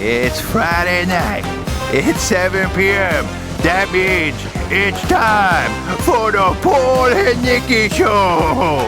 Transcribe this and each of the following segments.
It's Friday night. It's 7 p.m. That means it's time for the Paul Nicky Show.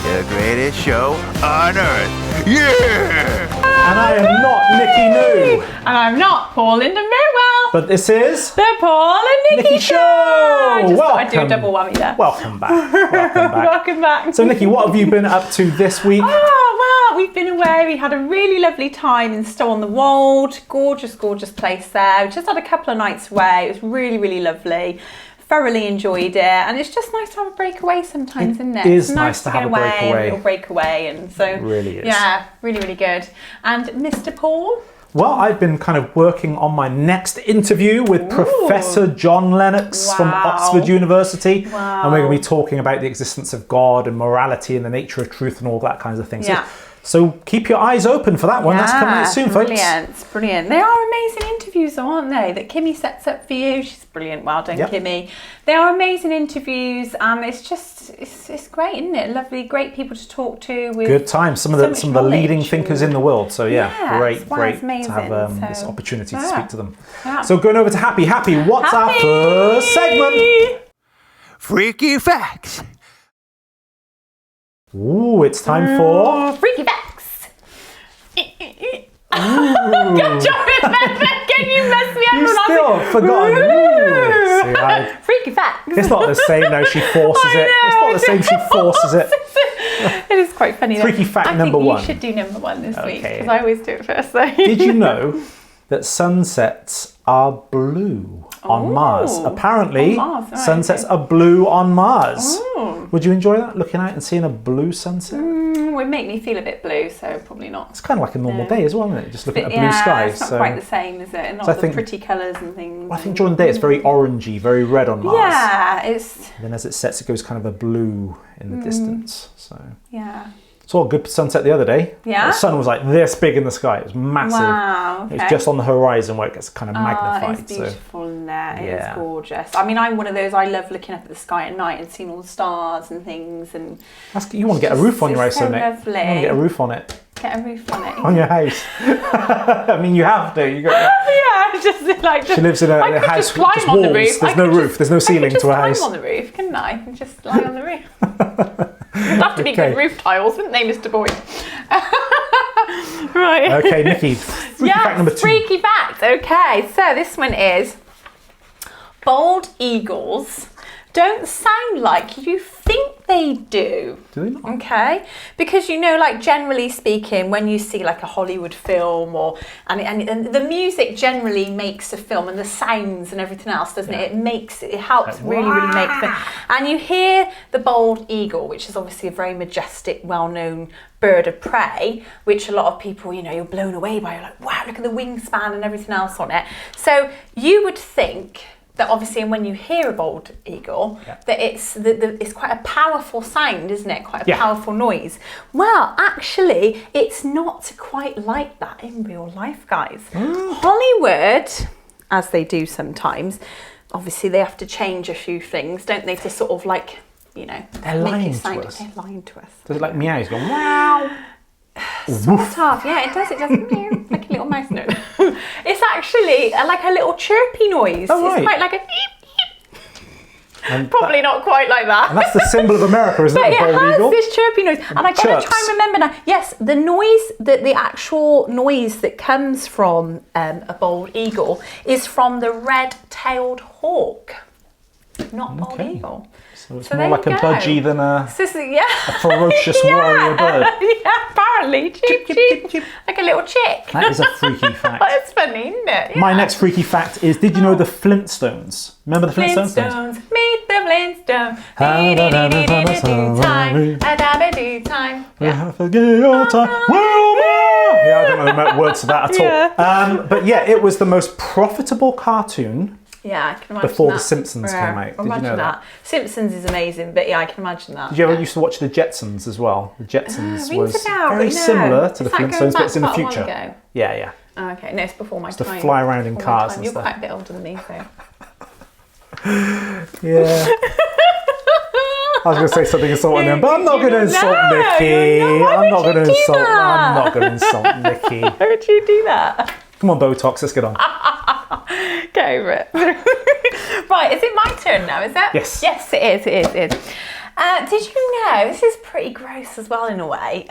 The greatest show on earth. Yeah! And I am not Nicky New. And I'm not Paul Merwell. But this is the Paul and Nicky Show. I just thought I'd do a double whammy there. Welcome back. Welcome back. So Nicky, what have you been up to this week? Oh, well, we've been away. We had a really lovely time in Stow-on-the-Wold. Gorgeous, gorgeous place there. We just had a couple of nights away. It was really, really lovely. Thoroughly enjoyed it, and it's just nice to have a breakaway sometimes, isn't it? It is it's nice to have a breakaway. A little breakaway, and so it really is. Yeah, really, really good. And Mr. Paul? Well, I've been kind of working on my next interview with Professor John Lennox from Oxford University. Wow. And we're going to be talking about the existence of God and morality and the nature of truth and all that kinds of things. Yeah. So keep your eyes open for that one. That's coming out soon, folks. Brilliant, brilliant. They are amazing interviews, aren't they? That Kimmy sets up for you. She's brilliant. Well done, Kimmy. They are amazing interviews, and it's just it's great, isn't it? Lovely, great people to talk to. With good time. Some of the leading thinkers in the world. So great to have this opportunity to speak to them. Yeah. So going over to Happy. What's our first segment? Freaky Facts. Ooh, it's time for Freaky Facts. Good job, remember? Can you mess me up? You still forgotten. Freaky Facts. It's not the same now. She forces it. It's not the same. She forces it. It is quite funny. Freaky fact number one. You should do number one this week because I always do it first. So. Did you know that sunsets are blue on Mars? Apparently, sunsets are blue on Mars. Would you enjoy that? Looking out and seeing a blue sunset? Would make me feel a bit blue, so probably not. It's kind of like a normal day as well, isn't it? Just looking at a blue sky. It's not quite the same, is it? Not the pretty colours and things. Well, I think during the day it's very orangey, very red on Mars. Yeah, it's. And then as it sets, it goes kind of a blue in the distance. So yeah. Saw a good sunset the other day. Yeah. The sun was like this big in the sky. It was massive. Wow. Okay. It was just on the horizon where it gets kind of magnified. It's beautiful in there. It's gorgeous. I mean, I'm one of those. I love looking up at the sky at night and seeing all the stars and things. And you want to get a roof on your house, so Nick? lovely. You want to get a roof on it. Get a roof on it. On your house. I mean, you have to. She lives in a house with just walls. There's no roof. There's no ceiling to a house. I could just climb on the roof, couldn't I? And just lie on the roof. It'd have to be good roof tiles, wouldn't they, Mr. Boyd? Right. Okay, Nicky. Freaky fact number 2. Freaky fact. Okay, so this one is bald eagles don't sound like you think they do. Do they not? Okay, because like generally speaking, when you see like a Hollywood film and the music generally makes a film and the sounds and everything else, doesn't it? It helps really make the. And you hear the bald eagle, which is obviously a very majestic, well-known bird of prey, which a lot of people, you're blown away by. You're like, wow, look at the wingspan and everything else on it. So you would think that obviously, and when you hear a bald eagle, that it's quite a powerful sound, isn't it? Quite a powerful noise. Well, actually, it's not quite like that in real life, guys. Hollywood, as they do sometimes, obviously they have to change a few things, don't they, to sort of like, they're lying to us. They're lying to us. Does it like meow? He's going, wow. Sort of, yeah, it does meow, like a little mouse note. It's actually like a little chirpy noise. Oh, right. It's quite like a probably not quite like that. And that's the symbol of America, isn't it? But it has this chirpy noise. And I gotta try and remember now. Yes, the noise, the actual noise that comes from a bald eagle is from the red-tailed hawk, not bald eagle. So it's more like a budgie than a ferocious warrior bird. Yeah, apparently. Cheep, cheep, cheep. Like a little chick. That is a freaky fact. That's funny, isn't it? Yeah. My next freaky fact is, did you know the Flintstones? Remember the Flintstones? Meet the Flintstones. Time. Yeah, I don't know the words to that at all. But it was the most profitable cartoon. Yeah, I can imagine before that. The Simpsons came out. Did you know that? Simpsons is amazing, but I can imagine that. Did you ever used to watch the Jetsons as well? The Jetsons was very similar to the Flintstones, but it's in the future. Yeah. Oh, okay, no, it's before my time. To fly around in cars and You're stuff. quite a bit older than me, so. Yeah. I was going to say something insulting then, but I'm not going to insult Nicky. I'm not going to insult Nicky. Why would you do that? Come on, Botox, let's get on. Get over it. Right, is it my turn now, is it? Yes. Yes, it is. Did you know, this is pretty gross as well in a way.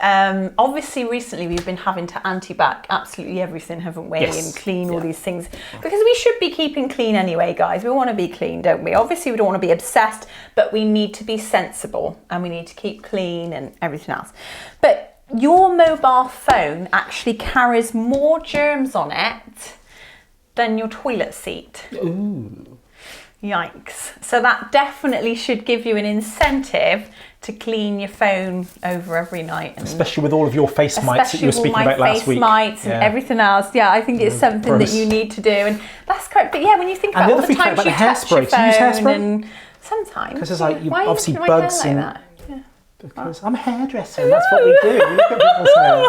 Obviously, recently we've been having to anti-bac absolutely everything, haven't we? Yes. And clean all these things. Because we should be keeping clean anyway, guys. We want to be clean, don't we? Obviously, we don't want to be obsessed, but we need to be sensible and we need to keep clean and everything else. But your mobile phone actually carries more germs on it than your toilet seat. Ooh. Yikes. So that definitely should give you an incentive to clean your phone over every night. And especially with all of your face mites that you were speaking about last week. Face mites and everything else. Yeah, I think it's something that you need to do. And that's correct. But yeah, when you think about all the times you touch your phone. Do you use hairspray? And sometimes. Because it's like, you why obviously are you bugs like and... that? Because I'm a hairdresser, and that's what we do. We look at people's hair.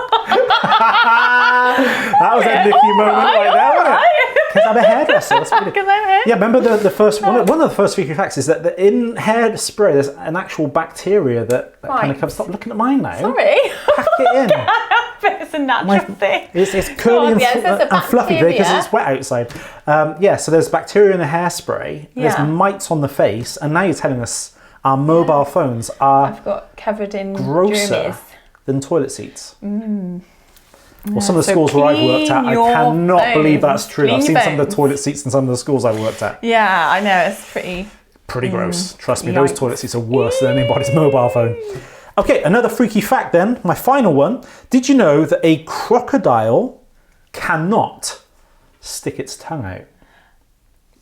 That was a Nicky moment right there, wasn't it? Because I'm a hairdresser. That's what we do. Yeah, remember the first one of the first freaky facts is that in hairspray there's an actual bacteria that kind of comes. Stop looking at mine now. Sorry. Pack it in. It's a natural thing. It's curly and fluffy because it's wet outside. So there's bacteria in the hairspray. There's mites on the face, and now you're telling us our mobile phones are I've got covered in grosser germs than toilet seats. Well, some of the schools where I've worked at, I cannot believe that's true. I've seen some of the toilet seats in some of the schools I've worked at. Yeah, I know, it's pretty gross. Trust me, those toilet seats are worse than anybody's mobile phone. Okay, another freaky fact then, my final one. Did you know that a crocodile cannot stick its tongue out?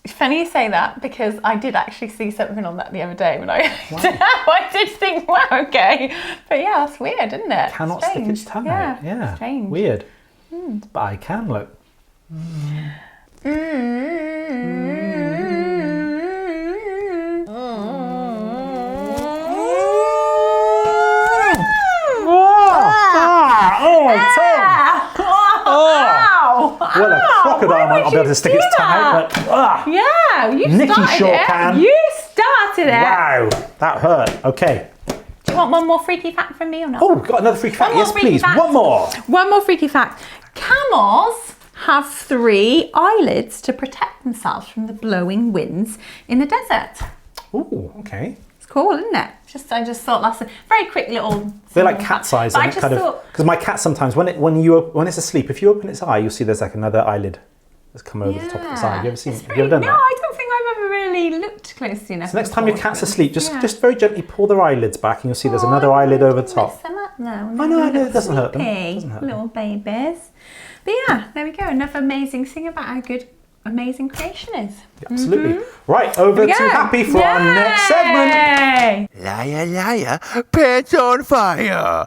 It's funny you say that because I did actually see something on that the other day when I I did think, wow, okay. But yeah, that's weird, isn't it? Cannot stick its tongue out. Yeah, strange. Weird. But I can, look. Well, a crocodile might not be able to stick its tongue out, but yeah, you Nicky started sure it. can. You started it. Wow, that hurt. Okay. Do you want one more freaky fact from me or not? Oh, we've got another freaky fact. Yes, please. Fact. One more. One more freaky fact. Camels have 3 eyelids to protect themselves from the blowing winds in the desert. Oh, okay. It's cool, isn't it? I just thought that's a very quick little. They're like cat's eyes, and because my cat sometimes when it's asleep, if you open its eye, you'll see there's like another eyelid that's come over the top of its eye. Have you ever seen? Have you ever done that? No, I don't think I've ever really looked closely enough. So next time your cat's asleep, just very gently pull their eyelids back, and you'll see there's another eyelid over the top. No, I know, it doesn't hurt them. Little babies. But yeah, there we go. Another amazing thing about how good amazing creation is. Absolutely. Right, over to Happy for our next segment. Liar, liar, pants on fire.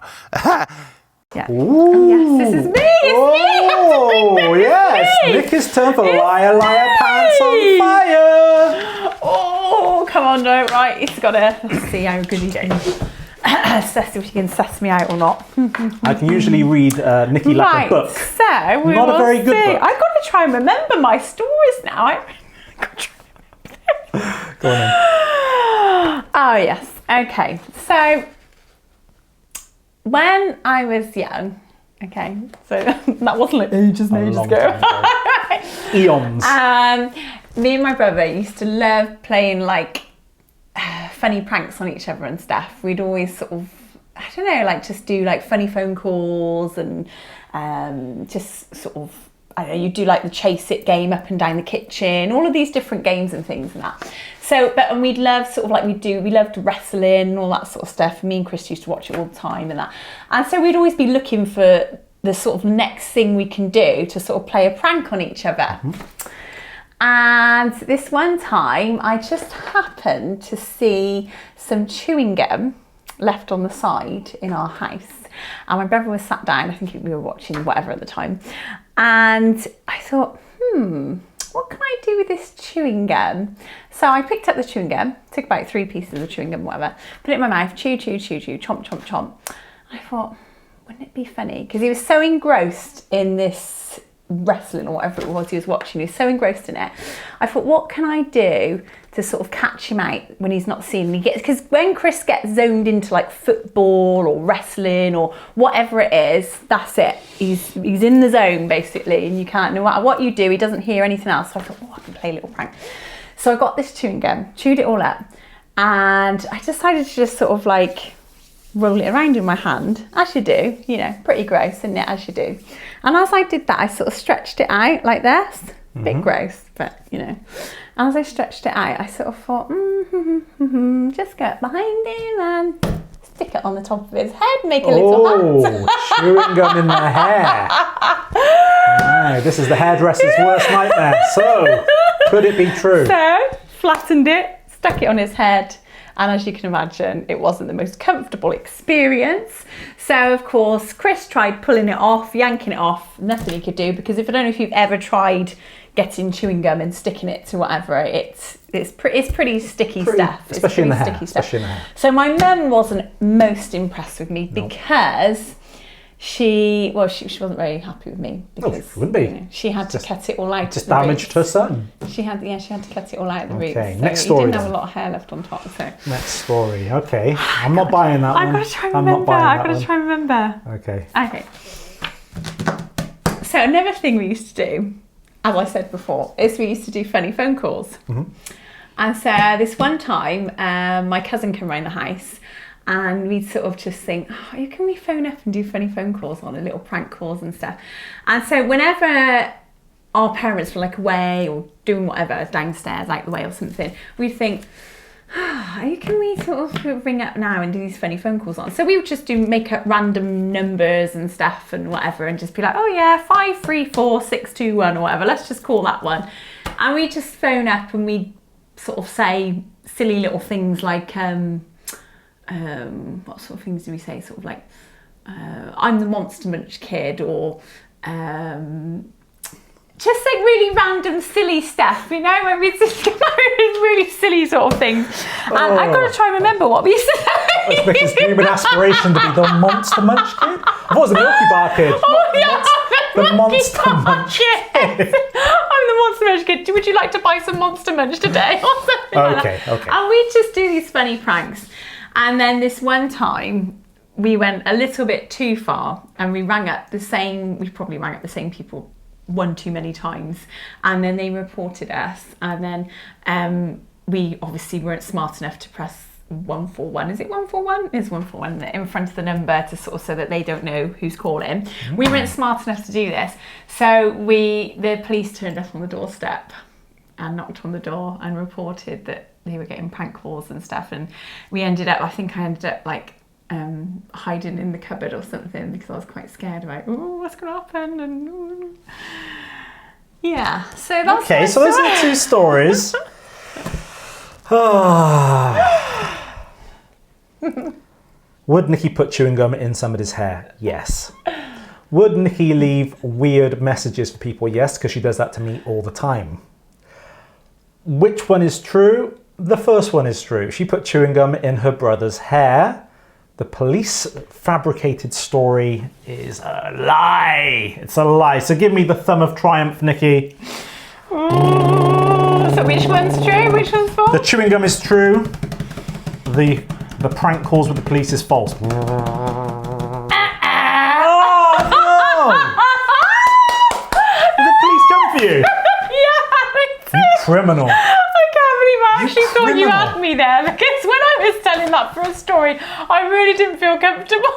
Yeah. Oh, yes, this is me. It's me. Oh, yes. Nicky's turn for liar, liar, pants on fire. Oh, come on, no. Right, he's got to. Let's see how good he can. See if he can suss me out or not. I can usually read Nicky like a book. So we not a very good book. I've got to try and remember my stories now. I've got to try and remember. Go on then. Oh yes. Okay. So when I was young, okay, so that wasn't like ages and ages ago. Eons. Me and my brother used to love playing like funny pranks on each other and stuff. We'd always sort of, I don't know, like just do like funny phone calls and just sort of, I don't know, you do like the chase it game up and down the kitchen, all of these different games and things and that. So, and we'd love sort of like we loved wrestling and all that sort of stuff. Me and Chris used to watch it all the time and that. And so we'd always be looking for the sort of next thing we can do to sort of play a prank on each other. And this one time, I just happened to see some chewing gum left on the side in our house. And my brother was sat down, I think we were watching whatever at the time. And I thought, what can I do with this chewing gum? So I picked up the chewing gum, took about 3 pieces of chewing gum, whatever, put it in my mouth, chew, chew, chew, chew, chomp, chomp, chomp. I thought, wouldn't it be funny? Because he was so engrossed in this wrestling or whatever it was he was watching, he was so engrossed in it. I thought, what can I do to sort of catch him out when he's not seen. Because when Chris gets zoned into like football or wrestling or whatever it is, that's it. He's in the zone basically, and you can't, no matter what you do, he doesn't hear anything else. So I thought, I can play a little prank. So I got this chewing gum, chewed it all up, and I decided to just sort of like roll it around in my hand, as you do, you know, pretty gross, isn't it, as you do. And as I did that, I sort of stretched it out like this. Bit gross, but you know. And as I stretched it out, I sort of thought, just go behind him and stick it on the top of his head, make a little hat. Chewing gum in the hair. No, this is the hairdresser's worst nightmare. So, could it be true? So, flattened it, stuck it on his head. And as you can imagine, it wasn't the most comfortable experience. So, of course, Chris tried pulling it off, yanking it off. Nothing he could do, because I don't know if you've ever tried getting chewing gum and sticking it to whatever, it's pretty sticky stuff. Especially in the hair. So my mum wasn't most impressed with me because she wasn't very happy with me because she wouldn't be. You know, she had to cut it all out. Just damaged her son. She had to cut it all out of the roots. Okay, so next story. He didn't have a lot of hair left on top. So next story. Okay, I'm not buying that one. I've got to try and remember. Okay. So another thing we used to do, as I said before, is we used to do funny phone calls. And so this one time, my cousin came around the house. And we'd sort of just think, can we phone up and do funny phone calls on little prank calls and stuff? And so whenever our parents were like away or doing whatever downstairs, out the way or something, we'd think, can we sort of ring up now and do these funny phone calls on? So we would just make up random numbers and stuff and whatever, and just be like, 534621 or whatever. Let's just call that one. And we just phone up and we sort of say silly little things like, what sort of things do we say? Sort of like, I'm the Monster Munch kid, or just like really random silly stuff, you know, when we just come out with really silly sort of things. And I've got to try and remember what we used to say. It's Vicky's dream and aspiration to be the Monster Munch kid. I thought it was the Milky Bar kid. The Monster Munch kid. I'm the Monster Munch kid. Would you like to buy some Monster Munch today? Or something like that. Okay. And we just do these funny pranks. And then this one time, we went a little bit too far, and we probably rang up the same people one too many times, and then they reported us, and then we obviously weren't smart enough to press 141. Is it 141? It's 141 in front of the number to sort of so that they don't know who's calling. We weren't smart enough to do this, so the police turned up on the doorstep and knocked on the door and reported that they were getting prank calls and stuff, and I ended up like hiding in the cupboard or something because I was quite scared about what's going to happen, and yeah. So that's okay. So those are the two stories. Would Nicky put chewing gum in somebody's hair? Yes. Would Nicky leave weird messages for people? Yes, because she does that to me all the time. Which one is true? The first one is true. She put chewing gum in her brother's hair. The police fabricated story is a lie. It's a lie. So give me the thumb of triumph, Nicky. So which one's true? Which one's false? The chewing gum is true. The prank calls with the police is false. Oh, no! Did the police come for you? Yeah, you criminal. I actually thought you had me there, because when I was telling that for a story, I really didn't feel comfortable.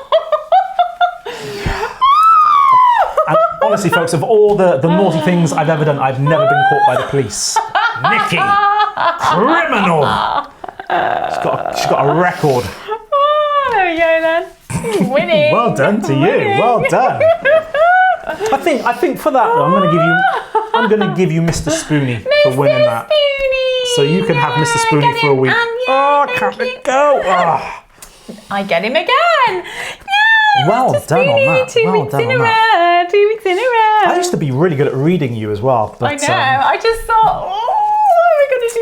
And honestly, folks, of all the naughty things I've ever done, I've never been caught by the police. Nicky, criminal. She's got a record. Oh, there we go then. Winning. Well done to you. Well done. I think for that, I'm going to give you Mr. Spoony for winning that. So you can have Mr. Spoony for a week. Can't let go. Oh. I get him again. Yeah, well Mr. done Spoony, on that. 2 weeks in a row. 2 weeks in a row. I used to be really good at reading you as well. But, I know. I just thought, what are we going to do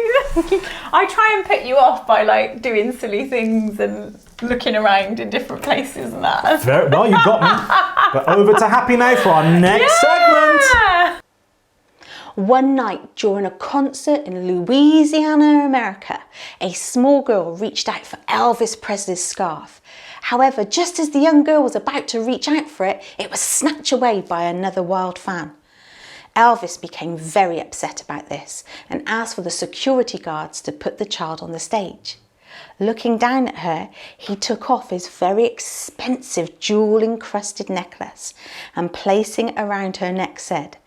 this? I try and put you off by like doing silly things and looking around in different places and that. Very well, you got me. But over to Happy now for our next segment. One night during a concert in Louisiana, America, a small girl reached out for Elvis Presley's scarf. However, just as the young girl was about to reach out for it, it was snatched away by another wild fan. Elvis became very upset about this and asked for the security guards to put the child on the stage. Looking down at her, he took off his very expensive jewel-encrusted necklace and placing it around her neck said,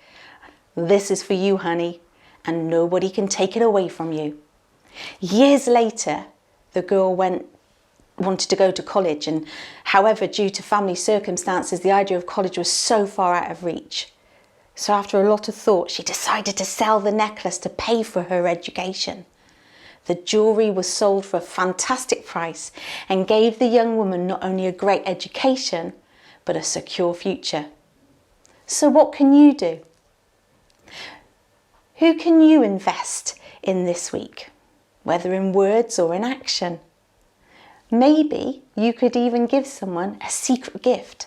"This is for you, honey, and nobody can take it away from you." Years later, the girl wanted to go to college, and however, due to family circumstances, the idea of college was so far out of reach. So after a lot of thought, she decided to sell the necklace to pay for her education. The jewellery was sold for a fantastic price and gave the young woman not only a great education, but a secure future. So what can you do? Who can you invest in this week, whether in words or in action? Maybe you could even give someone a secret gift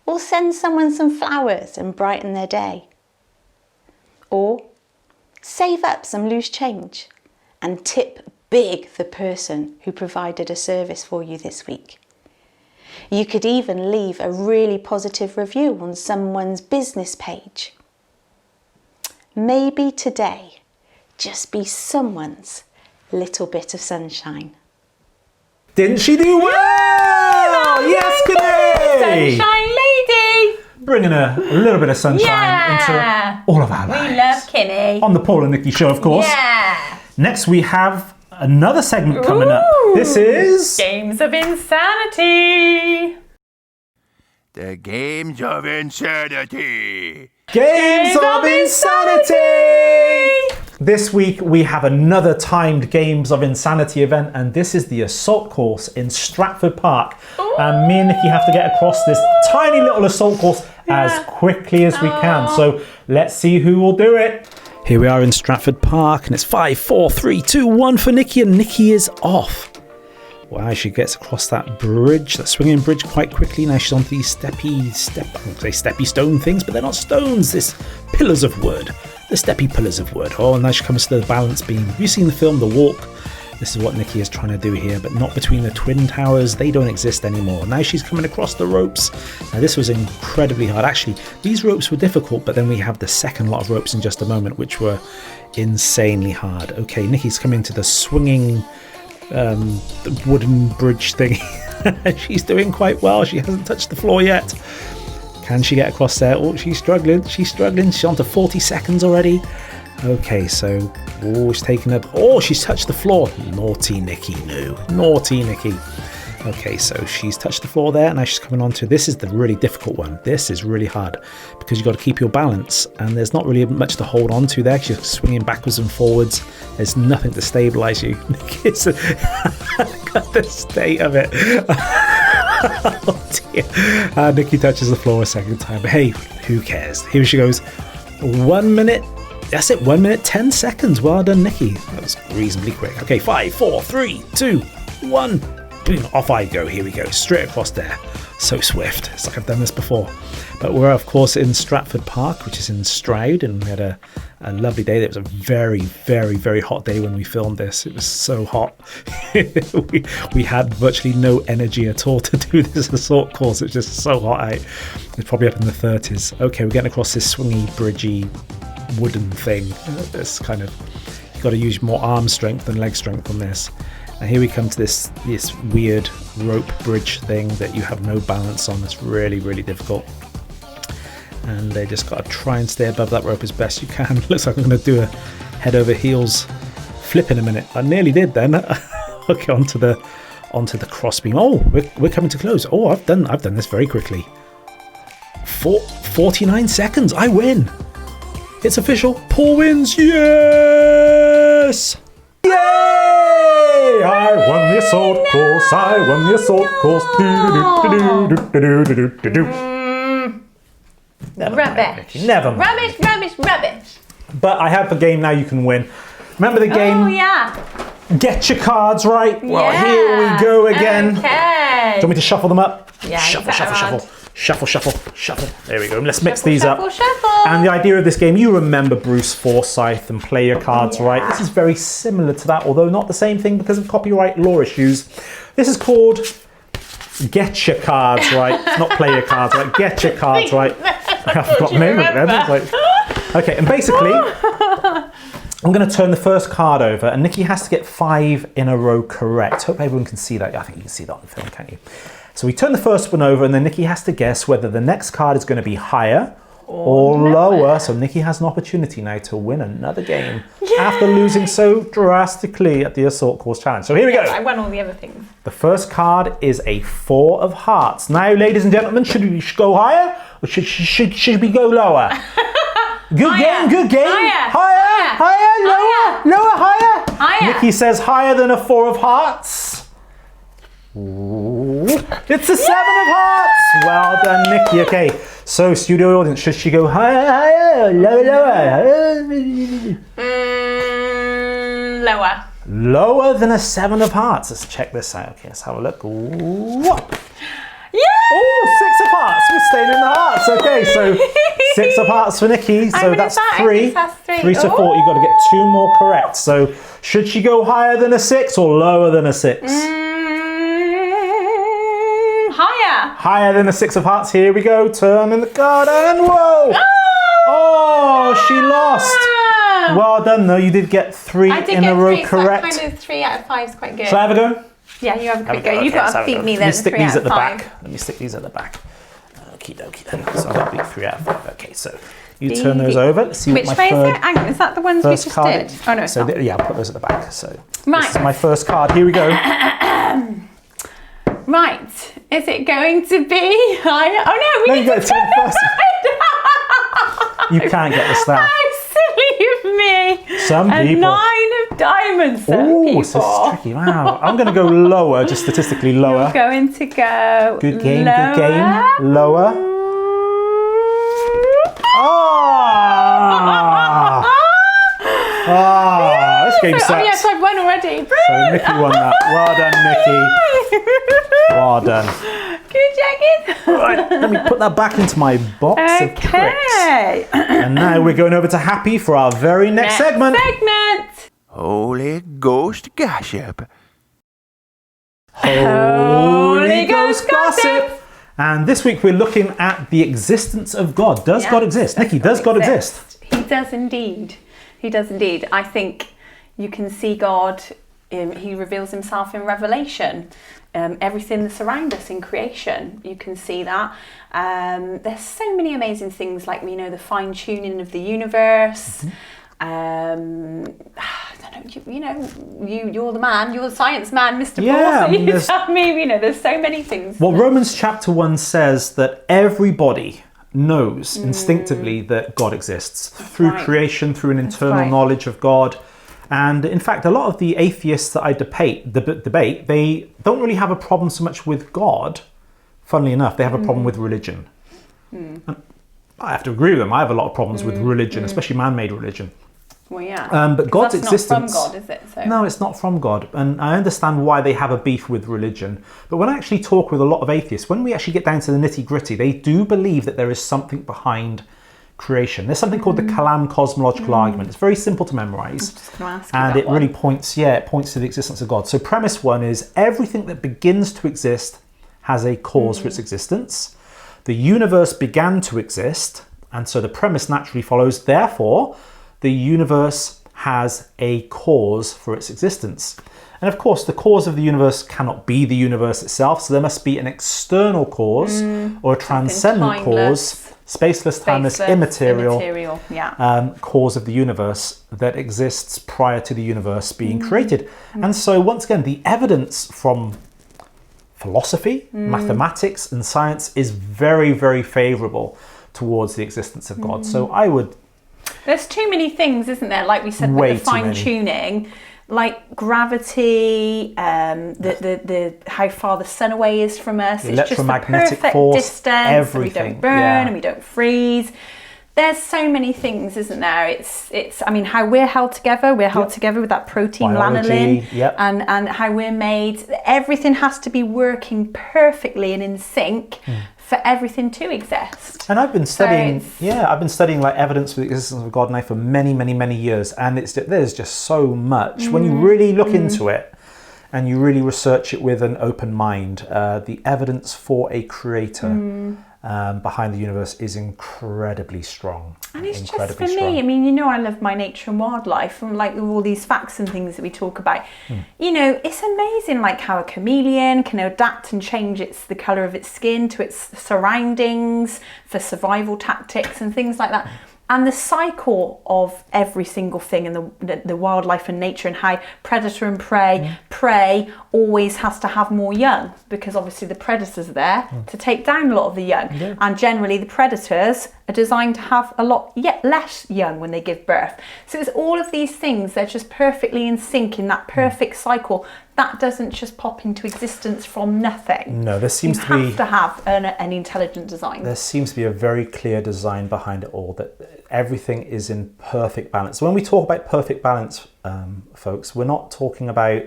or send someone some flowers and brighten their day. Or save up some loose change and tip big the person who provided a service for you this week. You could even leave a really positive review on someone's business page. Maybe today, just be someone's little bit of sunshine. Didn't she do well? Yes, Kenny! Sunshine lady! Bringing a little bit of sunshine into all of our lives. We love Kimmy. On the Paul and Nicky Show, of course. Yeah. Next, we have another segment coming up. This is... Games of Insanity. The Games of Insanity. Games of Insanity! This week we have another timed Games of Insanity event, and this is the assault course in Stratford Park. And me and Nikki have to get across this tiny little assault course as quickly as we can. So let's see who will do it. Here we are in Stratford Park, and it's 5, 4, 3, 2, 1 for Nikki, and Nikki is off. Wow, she gets across that bridge, that swinging bridge quite quickly. Now she's onto these steppy stone things, but they're not stones, this pillars of wood. The steppy pillars of wood. Oh, and now she comes to the balance beam. Have you seen the film The Walk? This is what Nikki is trying to do here, but not between the twin towers. They don't exist anymore. Now she's coming across the ropes. Now this was incredibly hard. Actually, these ropes were difficult, but then we have the second lot of ropes in just a moment, which were insanely hard. Okay, Nikki's coming to the swinging wooden bridge thing. She's doing quite well. She hasn't touched the floor yet. Can she get across there? Oh, she's struggling. She's on to 40 seconds already. Okay, so she's taken up. Oh, she's touched the floor. Naughty Nikki, no. Naughty Nikki. Okay, so she's touched the floor there. Now she's coming on to, this is the really difficult one. This is really hard because you've got to keep your balance, and there's not really much to hold on to there. She's swinging backwards and forwards. There's nothing to stabilize you. Nikki's got the state of it. Oh dear. Nikki touches the floor a second time, but hey, who cares? Here she goes. 1 minute. That's it, 1 minute, 10 seconds. Well done, Nikki. That was reasonably quick. Okay, 5, 4, 3, 2, 1. Boom, off I go. Here we go. Straight across there. So swift. It's like I've done this before. But we're, of course, in Stratford Park, which is in Stroud, and we had a lovely day. It was a very, very, very hot day when we filmed this. It was so hot. we had virtually no energy at all to do this assault course. It was just so hot out. It's probably up in the 30s. Okay, we're getting across this swingy, bridgy, wooden thing. This kind of, you've got to use more arm strength than leg strength on this. And here we come to this weird rope bridge thing that you have no balance on. It's really, really difficult. And they just got to try and stay above that rope as best you can. Looks like I'm going to do a head over heels flip in a minute. I nearly did then. Okay, onto the crossbeam. Oh, we're coming to close. Oh, I've done this very quickly. 49 seconds. I win. It's official. Paul wins. Yes. Yay! I won the assault course. I won the assault course. Rubbish. Never mind. Rubbish. But I have a game now you can win. Remember the game? Oh, yeah. Get your cards right. Well, here we go again. Okay. Do you want me to shuffle them up? Yeah, Shuffle. Shuffle, shuffle, shuffle. There we go. Let's mix these shuffle, up. Shuffle. And the idea of this game, you remember Bruce Forsyth and play your cards right. This is very similar to that, although not the same thing because of copyright law issues. This is called Get Your Cards Right. It's not Play Your Cards Right. Get Your Cards Right. I've got the name of it then. Like, okay, and basically, I'm going to turn the first card over, and Nikki has to get 5 in a row correct. Hope everyone can see that. I think you can see that on the film, can't you? So we turn the first one over, and then Nikki has to guess whether the next card is going to be higher or lower. So Nikki has an opportunity now to win another game after losing so drastically at the Assault Course Challenge. So here we go. I won all the other things. The first card is a 4 of hearts. Now, ladies and gentlemen, should we go higher or should we go lower? Good game, good game. Higher, lower, higher. Nikki says higher than a 4 of hearts. Ooh, it's a 7 of hearts. Well done, Nikki. Okay, so studio audience, should she go higher, lower, Lower. Lower than a 7 of hearts. Let's check this out. Okay, let's have a look. Ooh. Yeah! Oh, 6 of hearts. We're staying in the hearts. Okay, so 6 of hearts for Nikki. So that's 3. 3 to 4. You've got to get 2 more correct. So should she go higher than a 6 or lower than a 6? Higher. Higher than a 6 of hearts. Here we go. Turn in the card and whoa! Oh, she lost. Well done, though. You did get 3 in a row correct. So kind of 3 out of 5 is quite good. Shall I have a go? Yeah, you have a quick go. You've got to beat me then. Let me stick these at the back. Let me stick these at the back. Okie dokie then. So I've got to beat 3 out of 5. Okay, so you turn those over. Let's see which what my way third. is it? Hang on, is that the ones we just did? Oh no, it's so not. yeah, I'll put those at the back. So right. This is my first card. Here we go. Right. Is it going to be higher? Oh no, we need to turn first. You can't get this down. How silly of me. Some people. 9 of diamonds. Oh, so it's tricky. Wow. I'm going to go lower, just statistically lower. You're going to go Good game, lower. good game. Lower. This game sucks. Oh yes, I've won already. So Nikki won that. Well done, Nikki. Well done. Good jacket. Right, let me put that back into my box of tricks. And now we're going over to Happy for our very next segment. Holy Ghost Gossip. Holy Ghost Gossip. And this week we're looking at the existence of God. Does God exist? Nikki, does God exist? He does indeed. He does indeed. I think you can see God, he reveals himself in Revelation. Everything that's around us in creation, you can see that. There's so many amazing things, like the fine-tuning of the universe. I don't know, you're the man, you're the science man, Mr. Paul, so you tell me, there's so many things. Well, Romans chapter 1 says that everybody knows instinctively that God exists through creation, through an internal knowledge of God. And in fact, a lot of the atheists that I debate, they don't really have a problem so much with God. Funnily enough, they have a problem with religion. And I have to agree with them. I have a lot of problems with religion, especially man-made religion. Well, yeah. But God's existence... Not from God, is it? So. No, it's not from God. And I understand why they have a beef with religion. But when I actually talk with a lot of atheists, when we actually get down to the nitty-gritty, they do believe that there is something behind creation. There's something called the Kalam cosmological argument. It's very simple to memorize. And it really points to the existence of God. So premise 1 is everything that begins to exist has a cause for its existence. The universe began to exist, and so the premise naturally follows, therefore, the universe has a cause for its existence. And of course, the cause of the universe cannot be the universe itself, so there must be an external cause or a transcendent cause, spaceless, timeless, immaterial cause of the universe that exists prior to the universe being created. And so once again, the evidence from philosophy, mathematics and science is very, very favourable towards the existence of God. So I would... There's too many things, isn't there? Like we said, with the fine-tuning, like gravity, the how far the sun away is from us. The it's just the electromagnetic perfect force, distance. everything. And we don't burn and we don't freeze. there's so many things, isn't there? It's. I mean, how we're held together. We're held together with that protein lanolin, and how we're made. Everything has to be working perfectly and in sync for everything to exist. And I've been studying, I've been studying like evidence for the existence of God now for many, many, many years, and there's just so much when you really look into it. And you really research it with an open mind. The evidence for a creator behind the universe is incredibly strong. And it's just for me, I mean, you know, I love my nature and wildlife, and like all these facts and things that we talk about. You know, it's amazing like how a chameleon can adapt and change the colour of its skin to its surroundings for survival tactics and things like that. And the cycle of every single thing in the wildlife and nature, and how predator and prey always has to have more young, because obviously the predators are there to take down a lot of the young. And generally the predators are designed to have a lot less young when they give birth. So it's all of these things, they're just perfectly in sync in that perfect cycle. That doesn't just pop into existence from nothing. No, there seems to be... You have to have an intelligent design. There seems to be a very clear design behind it all, that everything is in perfect balance. When we talk about perfect balance, folks, we're not talking about...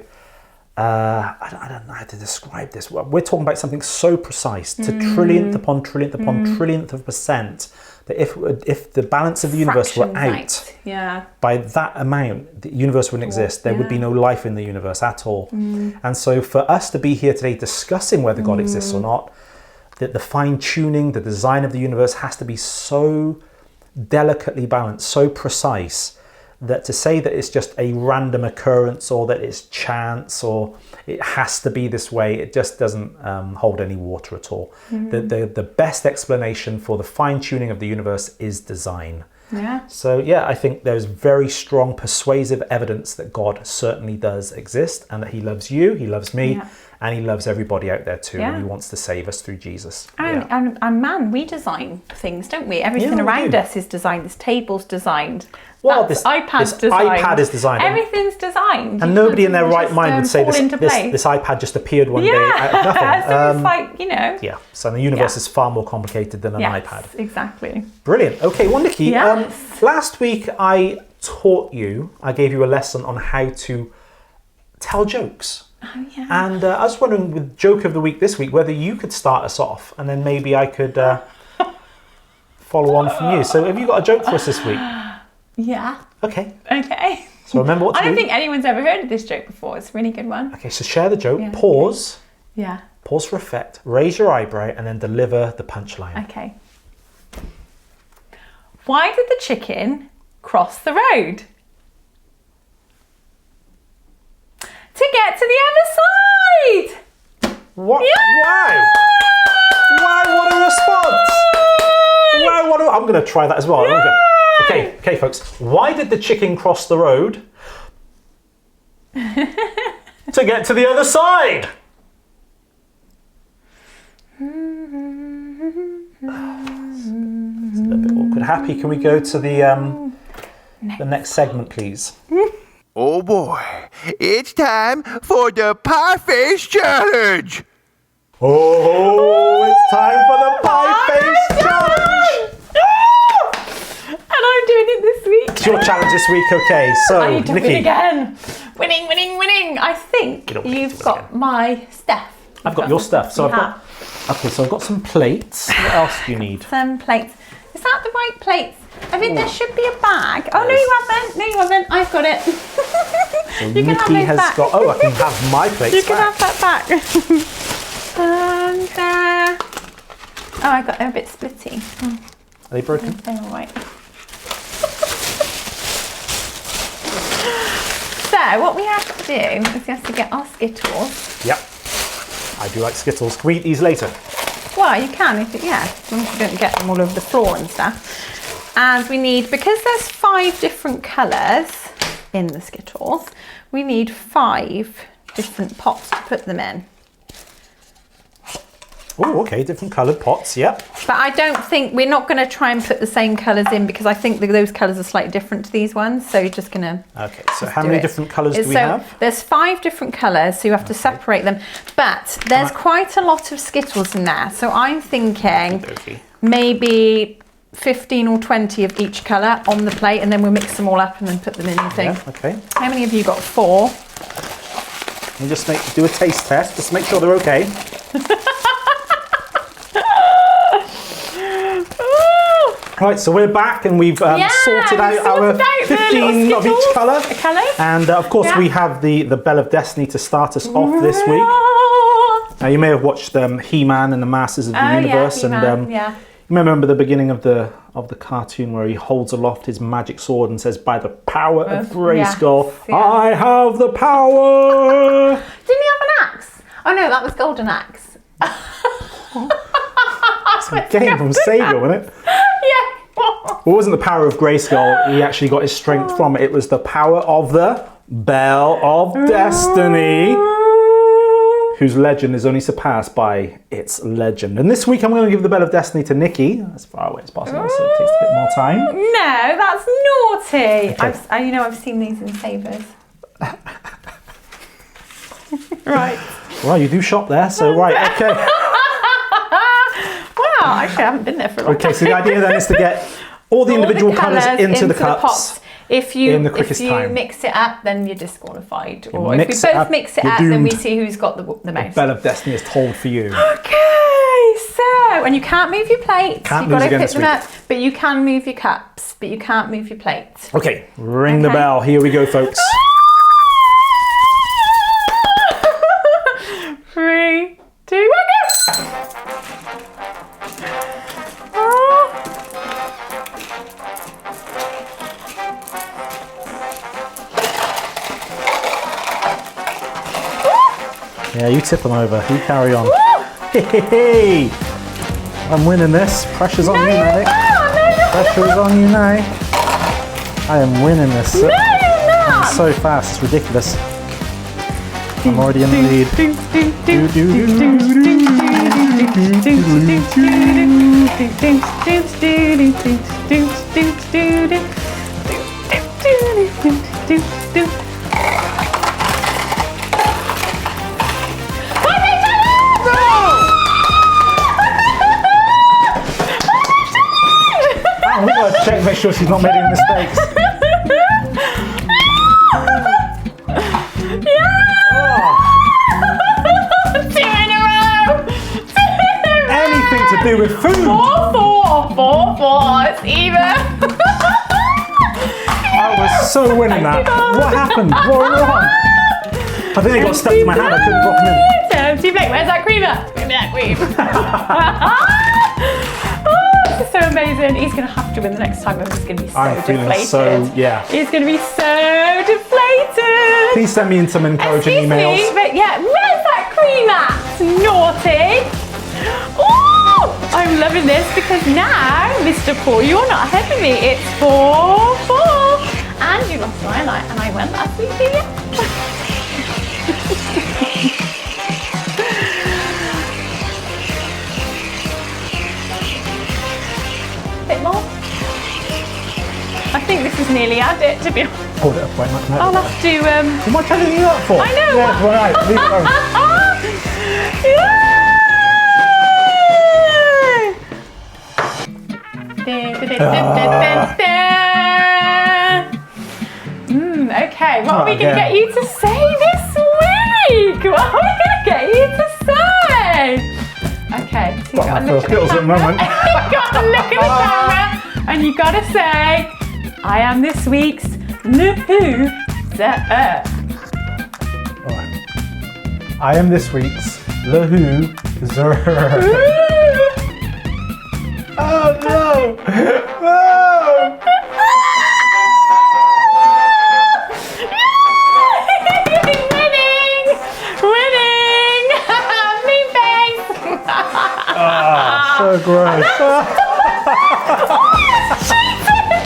I don't know how to describe this. We're talking about something so precise, to trillionth upon trillionth upon trillionth of percent, that if the balance of the universe were out by that amount, the universe wouldn't exist. There would be no life in the universe at all. And so for us to be here today discussing whether God exists or not, that the fine-tuning, the design of the universe has to be so delicately balanced, so precise, that to say that it's just a random occurrence or that it's chance or it has to be this way, it just doesn't hold any water at all. The best explanation for the fine-tuning of the universe is design. So I think there's very strong persuasive evidence that God certainly does exist, and that he loves you, he loves me, and he loves everybody out there too, and he wants to save us through Jesus. And man, we design things, don't we? Everything around us is designed. This table's designed. Well, this iPad is designed. Everything's designed. And nobody in their right mind would say this iPad just appeared one day out of nothing. So it's like, you know. Yeah, so the universe is far more complicated than an iPad. Exactly. Brilliant. Okay, well, Nikki, last week I gave you a lesson on how to tell jokes. Oh, yeah. And I was wondering, with joke of the week this week, whether you could start us off, and then maybe I could follow on from you. So have you got a joke for us this week? Yeah. Okay. So remember what to do. I don't think anyone's ever heard of this joke before. It's a really good one. Okay, so share the joke, pause. Yeah. Pause for effect, raise your eyebrow, and then deliver the punchline. Okay. Why did the chicken cross the road? To get to the other side! What? Yeah! Wow, what a response! Wow, I'm going to try that as well. Okay, folks. Why did the chicken cross the road? To get to the other side! It's a little bit awkward. Happy, can we go to the next segment, please? Oh boy, it's time for the Pie Face Challenge! Oh, it's time for the Pie Face Challenge! And I'm doing it this week. It's your challenge this week, okay. So, I need to Nikki. win again. Winning. I think you've got my stuff. I've got your stuff. So I've got some plates. What else do you need? Some plates. Is that the right plates? I think there should be a bag. Oh, no, you haven't. I've got it. So you can Nikki have those back. I can have my plates You can have that back. And they're a bit splitty. Are they broken? They're all right. So what we have to do is we have to get our Skittles. Yep. I do like Skittles. Can we eat these later? Well, you can, as long as you don't get them all over the floor and stuff. And we need, because there's 5 different colours in the Skittles, we need 5 different pots to put them in. Oh, okay, different coloured pots, yep. But I don't think, we're not going to try and put the same colours in, because I think that those colours are slightly different to these ones, so you're just going to... Okay, so how many different colours do we have? There's 5 different colours, so you have to separate them. But there's quite a lot of Skittles in there, so I'm thinking maybe 15 or 20 of each colour on the plate, and then we'll mix them all up and then put them in the thing. Yeah, okay. How many have you got? 4. You just do a taste test, just make sure they're okay. Right, so we're back and we've sorted out our 15 of each colour. And of course we have the Bell of Destiny to start us off this week. Now you may have watched He-Man and the Masters of the Universe, and you remember the beginning of the cartoon where he holds aloft his magic sword and says, "By the power of Grayskull, I have the power." Didn't he have an axe? Oh no, that was Golden Axe. It's a game from Sega, wasn't it? Yeah. Well, it wasn't the power of Grayskull. He actually got his strength from it. It was the power of the Bell of Destiny, whose legend is only surpassed by its legend. And this week I'm going to give the Bell of Destiny to Nikki, as far away as possible, so it takes a bit more time. No, that's naughty. Okay. I've seen these in Savers. Right. Well, you do shop there, so right, okay. Wow, actually I haven't been there for a long time. Okay, so the idea then is to get all the individual colours into the cups. pots. If you time. mix it up, then you're disqualified. You Or if we mix it both up, mix it you're up, then we doomed. see who's got the most. Bell of Destiny is told for you. Okay, so, and you can't move your plates. Can't You've got lose to again pick this them week. up, but you can move your cups, but you can't move your plates. Okay, ring the bell. Here we go, folks. 3, 2, 1, go! Yeah, you tip them over. You carry on. Hey, I'm winning this. Pressure's on you, Nick. Pressure's on you now. I am winning this. No, you're not! It's so fast, it's ridiculous. I'm already in the lead. We've got to check, make sure she's not making mistakes. Anything to do with food. 4, it's even. I was so winning that. What happened? What went wrong? I think they got stuck to my hand. I couldn't drop them in. Empty plate. Where's that creamer? Give me that cream. This is so amazing. He's going to have to win the next time. He's going to be so I'm feeling deflated. so, yeah. He's going to be so deflated. Please send me in some encouraging Excuse emails. me, but yeah, where's that cream at? Naughty. Oh, I'm loving this because now, Mr. Paul, you're not ahead of me. It's 4-4. And you lost my light and I went last week, didn't you? Bit more. I think this is nearly had it, to be honest. Hold it up, wait, no. I'll have to. What am I telling you that for? I know. Yeah, right, leave it alone. Okay, what are we going to get you to say this week? What are we going to get you to say? Okay, so you've got to look at the camera. You've got to look at the camera and you've got to say, I am this week's loser. Alright. I am this week's loser. Oh no! No! Winning! Mean face! So gross.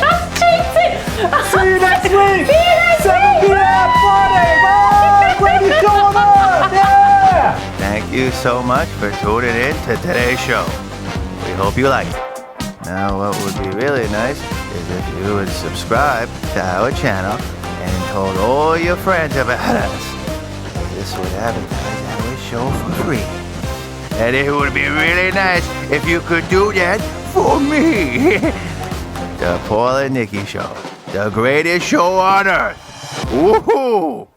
That's cheating! See you next week! See you next 7 week! p.m. Friday! Bye! Greatest show on earth! Yeah! Thank you so much for tuning in to today's show. We hope you like it. Now, what would be really nice is if you would subscribe to our channel and told all your friends about us. This would advertise our show for free. And it would be really nice if you could do that for me. The Paul and Nicky Show, the greatest show on earth. Woohoo!